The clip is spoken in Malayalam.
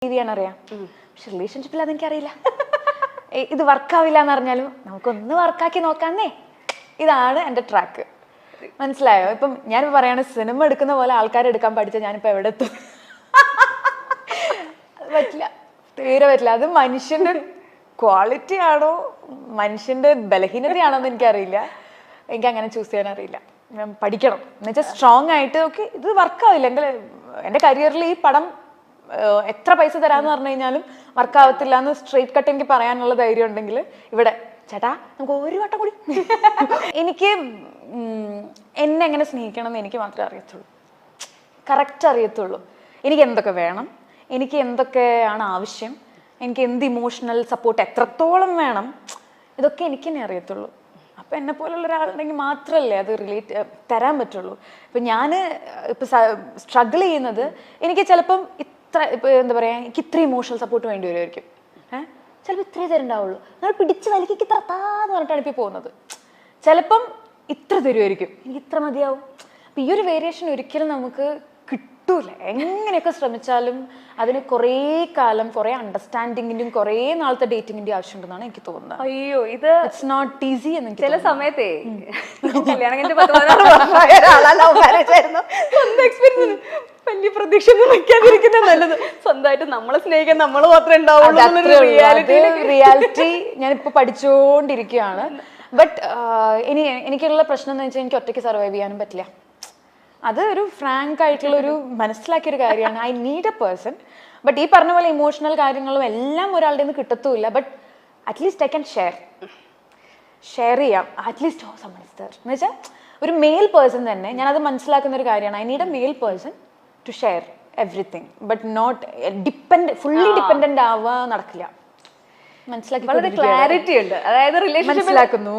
അറിയാം, പക്ഷെ റിലേഷൻഷിപ്പിൽ അതെനിക്കറിയില്ല. ഇത് വർക്കാവില്ല എന്ന് പറഞ്ഞാലും നമുക്കൊന്ന് വർക്കാക്കി നോക്കാന്നേ. ഇതാണ് എൻ്റെ ട്രാക്ക്. മനസ്സിലായോ? ഇപ്പം ഞാനിപ്പോൾ പറയാണ്, സിനിമ എടുക്കുന്ന പോലെ ആൾക്കാർ എടുക്കാൻ പഠിച്ച ഞാനിപ്പോൾ എവിടെ എത്തും? അത് പറ്റില്ല, തീരെ പറ്റില്ല. അത് മനുഷ്യൻ്റെ ക്വാളിറ്റി ആണോ മനുഷ്യൻ്റെ ബലഹീനതയാണോ എന്ന് എനിക്കറിയില്ല. എനിക്ക് അങ്ങനെ ചൂസ് ചെയ്യാൻ അറിയില്ല. ഞാൻ പഠിക്കണം എന്നുവെച്ചാൽ സ്ട്രോങ് ആയിട്ട്. ഓക്കെ, ഇത് വർക്കാവില്ല, എൻ്റെ കരിയറിൽ ഈ പടം എത്ര പൈസ തരാന്ന് പറഞ്ഞു കഴിഞ്ഞാലും വർക്കാവത്തില്ല എന്ന് സ്ട്രെയിറ്റ് കട്ട് എനിക്ക് പറയാനുള്ള ധൈര്യം ഉണ്ടെങ്കിൽ ഇവിടെ ചേട്ടാ നമുക്ക് ഒരു വട്ടം കൂടി. എനിക്ക് എന്നെ എങ്ങനെ സ്നേഹിക്കണം എന്ന് എനിക്ക് മാത്രമേ അറിയത്തുള്ളൂ, കറക്റ്റ് അറിയത്തുള്ളൂ. എനിക്ക് എന്തൊക്കെ വേണം, എനിക്ക് എന്തൊക്കെയാണ് ആവശ്യം, എനിക്ക് എന്ത് ഇമോഷണൽ സപ്പോർട്ട് എത്രത്തോളം വേണം, ഇതൊക്കെ എനിക്ക് തന്നെ അറിയത്തുള്ളൂ. അപ്പം എന്നെ പോലുള്ള ഒരാളുണ്ടെങ്കിൽ മാത്രമല്ലേ അത് തരാൻ പറ്റുള്ളൂ. ഇപ്പം ഞാൻ ഇപ്പം സ്ട്രഗിൾ ചെയ്യുന്നത്, എനിക്ക് ചിലപ്പം ഇപ്പം എന്താ പറയുക, എനിക്ക് ഇത്ര ഇമോഷണൽ സപ്പോർട്ട് വേണ്ടി വരുമായിരിക്കും. ചിലപ്പോൾ ഇത്രേ തരുന്നുണ്ടാവുള്ളൂ, നിങ്ങൾ പിടിച്ച് വലിക്ക് തറത്താന്ന് പറഞ്ഞിട്ടാണ് ഇപ്പോൾ പോകുന്നത്. ചിലപ്പം ഇത്ര തരുമായിരിക്കും, എനിക്ക് ഇത്ര മതിയാവും. അപ്പം ഈ ഒരു വേരിയേഷൻ ഒരിക്കലും നമുക്ക് കിട്ടൂല. എങ്ങനെയൊക്കെ ശ്രമിച്ചാലും അതിന് കുറേ കാലം, കുറേ അണ്ടർസ്റ്റാൻഡിങ്ങിൻ്റെയും കുറേ നാളത്തെ ഡേറ്റിങ്ങിൻ്റെയും ആവശ്യമുണ്ടെന്നാണ് എനിക്ക് തോന്നുന്നത്. അയ്യോ, ഇത് ഇറ്റ്സ് നോട്ട് ഈസി എന്ന് ചില സമയത്തേ കല്യാണം വലിയ പ്രതീക്ഷ വയ്ക്കാതിരിക്കുന്ന നല്ലത്. സ്വന്തമായിട്ട് നമ്മളെ സ്നേഹിക്കാൻ നമ്മൾ മാത്രമേ ഉണ്ടാവുള്ളൂ. റിയാലിറ്റി ഞാനിപ്പോൾ പഠിച്ചുകൊണ്ടിരിക്കുകയാണ്. ബട്ട് എനിക്കുള്ള പ്രശ്നം എന്ന് വെച്ചാൽ എനിക്ക് ഒറ്റയ്ക്ക് സർവൈവ് ചെയ്യാനും പറ്റില്ല. അത് ഒരു ഫ്രാങ്ക് ആയിട്ടുള്ള ഒരു മനസ്സിലാക്കിയൊരു കാര്യമാണ്. I need a person. But ഈ പറഞ്ഞ പോലെ ഇമോഷണൽ കാര്യങ്ങളും എല്ലാം ഒരാളുടെ നിന്ന് കിട്ടത്തുമില്ല. But at least I can share ചെയ്യാം. അറ്റ്ലീസ്റ്റ് എന്ന് വെച്ചാൽ ഒരു മെയിൽ പേഴ്സൺ തന്നെ, ഞാനത് മനസ്സിലാക്കുന്ന ഒരു കാര്യമാണ്. I need a male person to share everything. But not fully dependent ആവുക നടക്കില്ല. മനസ്സിലാക്കി, വളരെ ക്ലാരിറ്റി ഉണ്ട്. അതായത് റിലേഷൻഷിപ്പ് മനസ്സിലാക്കുന്നു.